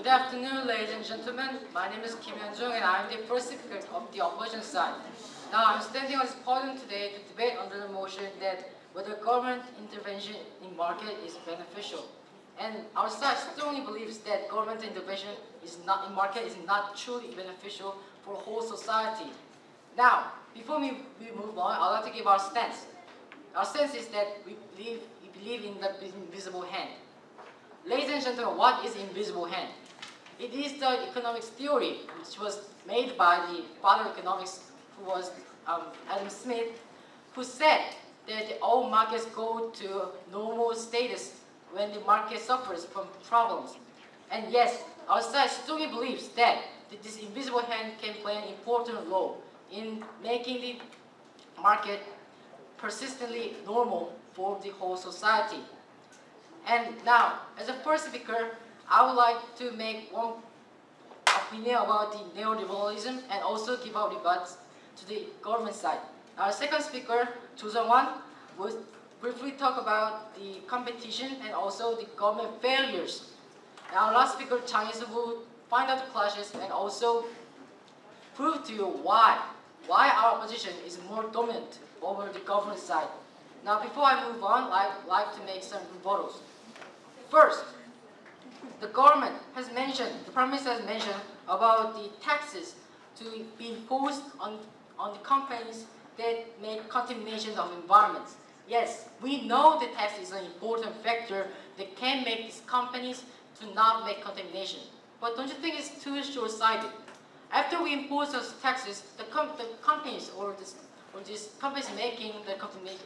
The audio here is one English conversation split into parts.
Good afternoon, ladies and gentlemen. My name is Kim Hyun-jung and I am the first speaker of the opposition side. Now I'm standing on this podium today to debate under the motion that whether government intervention in market is beneficial. And our side strongly believes that government intervention in market is not truly beneficial for whole society. Now, before we move on, I'd like to give our stance. Our stance is that we believe in the invisible hand. Ladies and gentlemen, what is invisible hand? It is the economics theory which was made by the father of economics, who was Adam Smith, who said that all markets go to normal status when the market suffers from problems. And yes, our side strongly believes that this invisible hand can play an important role in making the market persistently normal for the whole society. And now, as a first speaker, I would like to make one opinion about the neoliberalism and also give our rebuts to the government side. Our second speaker, Cho Jung-won, will briefly talk about the competition and also the government failures. And our last speaker, Chang Is will find out the clashes and also prove to you why our opposition is more dominant over the government side. Now, before I move on, I'd like to make some rebuttals. First, the government has mentioned, the Prime Minister has mentioned about the taxes to be imposed on the companies that make contamination of environments. Yes, we know that tax is an important factor that can make these companies to not make contamination. But don't you think it's too short-sighted? After we impose those taxes, the companies or these companies making the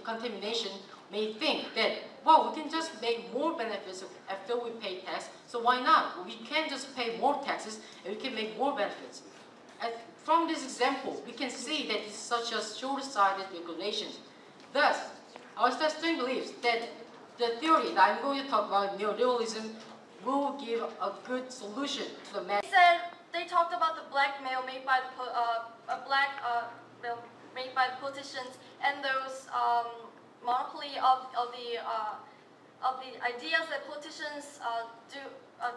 contamination may think that, well, we can just make more benefits after we pay tax, so why not? We can just pay more taxes and we can make more benefits. And from this example, we can see that it's such a short-sighted regulation. Thus, our student believes that the theory that I'm going to talk about, neoliberalism, will give a good solution to the matter. They talked about the blackmail made by the politicians and those monopoly of the ideas that politicians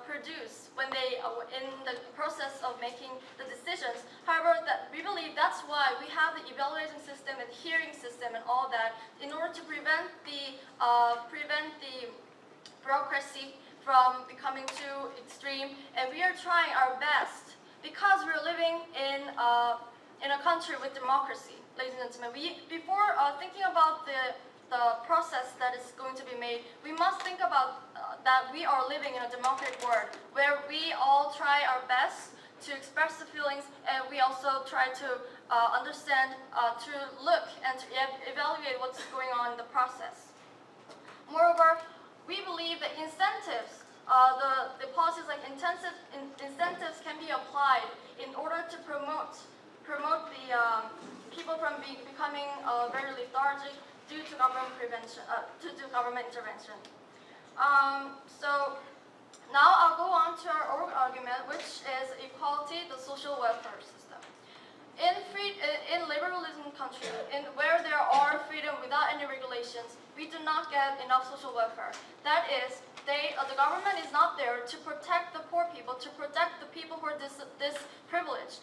produce when they in the process of making the decisions. However, we believe that's why we have the evaluation system and hearing system and all that in order to prevent the bureaucracy from becoming too extreme. And we are trying our best because we're living in a country with democracy, ladies and gentlemen. Before thinking about the process that is going to be made, we must think about that we are living in a democratic world where we all try our best to express the feelings, and we also try to understand, to look and to evaluate what's going on in the process. Moreover, we believe that incentives, the policies like incentives can be applied in order to promote the people from becoming very lethargic due to government intervention. So now I'll go on to our argument, which is equality, the social welfare system. In liberalism country, where there are freedom without any regulations, we do not get enough social welfare. That is, the government is not there to protect the poor people, to protect the people who are underprivileged.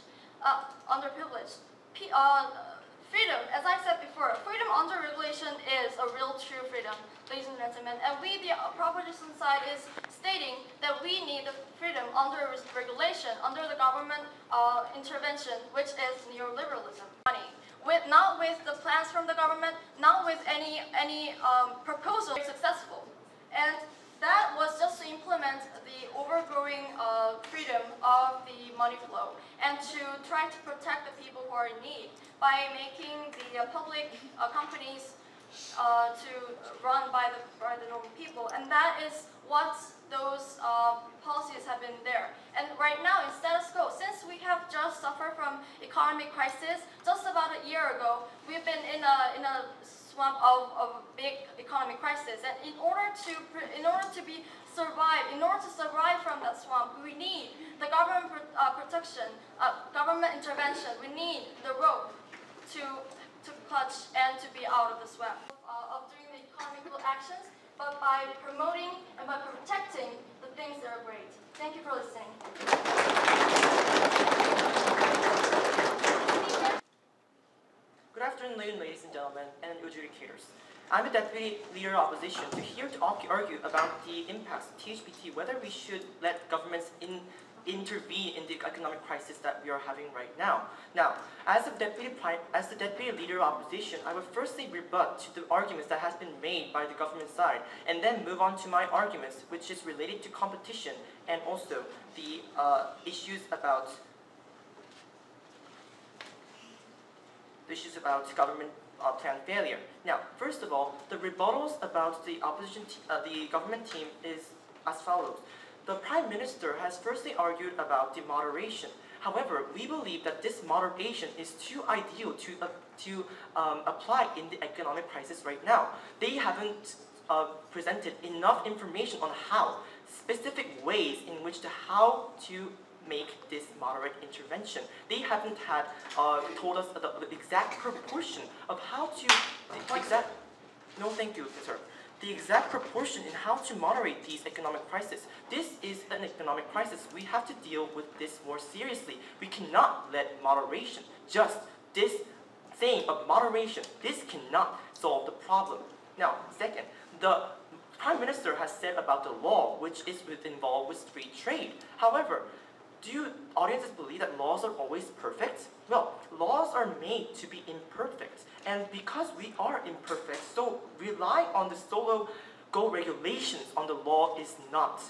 Freedom, as I said before, freedom under regulation is a real true freedom, ladies and gentlemen. And we, the proposition side, is stating that we need the freedom under regulation, under the government intervention, which is neoliberalism. Not with the plans from the government, not with any proposal successful. And that was just to implement the overgrowing freedom of the money flow and to try to protect the people who are in need by making the public companies to run by the normal people. And that is what those policies have been there. And right now, in status quo, since we have just suffered from economic crisis, just about a year ago, we've been in a swamp of big economic crisis. And in order to survive from that swamp, we need the government protection, government intervention. We need the rope to clutch and to be out of the swamp of doing the economical actions, but by promoting and by protecting the things that are great. Thank you for listening. Good afternoon, ladies and gentlemen, and adjudicators. I'm the Deputy Leader of Opposition here to argue about the impasse of THBT, whether we should let governments intervene in the economic crisis that we are having right now. Now, as the Deputy Leader of Opposition, I would firstly rebut to the arguments that has been made by the government side, and then move on to my arguments, which is related to competition and also the issues about government plan failure. Now, first of all, the rebuttals about the government team is as follows. The Prime Minister has firstly argued about the moderation. However, we believe that this moderation is too ideal to apply in the economic crisis right now. They haven't presented enough information on specific ways in which how to make this moderate intervention. They haven't had told us the exact proportion of how to No, thank you, sir. The exact proportion in how to moderate these economic crises. This is an economic crisis. We have to deal with this more seriously. We cannot let moderation, just this saying of moderation, this cannot solve the problem. Now, second, the Prime Minister has said about the law, which is involved with free trade. However, do audiences believe that laws are always perfect? Well, laws are made to be imperfect. And because we are imperfect, so rely on the solo go regulations on the law is not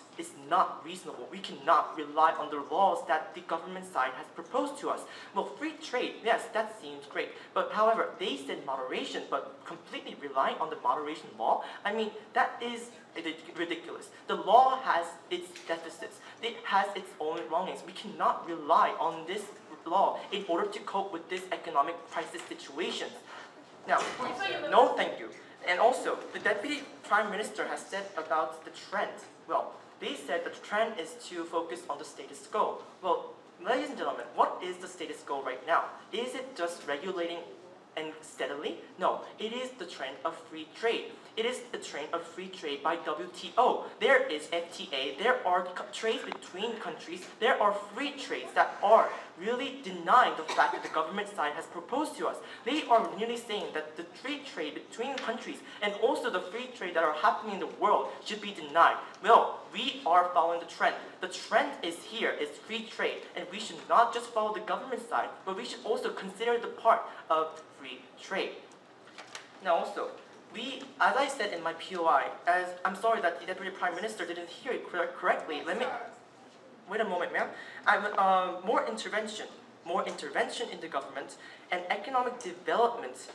reasonable. We cannot rely on the laws that the government side has proposed to us. Well, free trade, yes, that seems great. But however, they said moderation, but completely relying on the moderation law, I mean, that is ridiculous. The law has its deficits. It has its own wrongings. We cannot rely on this law in order to cope with this economic crisis situation. Now, no thank you. And also, the Deputy Prime Minister has said about the trend. Well, they said the trend is to focus on the status quo. Well, ladies and gentlemen, what is the status quo right now? Is it just regulating and steadily? No, it is the trend of free trade. It is the trend of free trade by WTO. There is FTA. There are trades between countries. There are free trades that are really denying the fact that the government side has proposed to us. They are really saying that the free trade between countries and also the free trade that are happening in the world should be denied. Well, we are following the trend. The trend is here, it's free trade. And we should not just follow the government side, but we should also consider the part of free trade. Now also, as I said in my POI, I'm sorry that the Deputy Prime Minister didn't hear it correctly. Wait a moment, ma'am. More intervention in the government and economic development.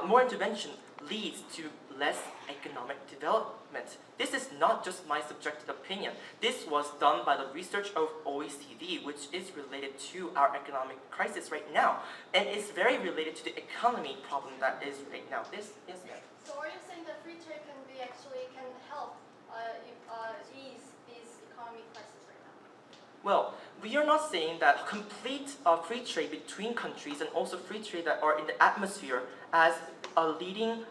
More intervention leads to less economic development. This is not just my subjective opinion. This was done by the research of OECD, which is related to our economic crisis right now, and it's very related to the economy problem that is right now. Yes, ma'am. So are you saying that free trade can help ease these economic crises right now? Well, we are not saying that complete free trade between countries and also free trade that are in the atmosphere as a leading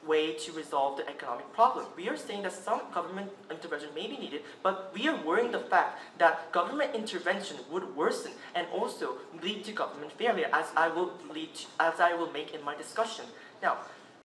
way to resolve the economic problem. We are saying that some government intervention may be needed, but we are worrying the fact that government intervention would worsen and also lead to government failure, as I will make in my discussion. Now,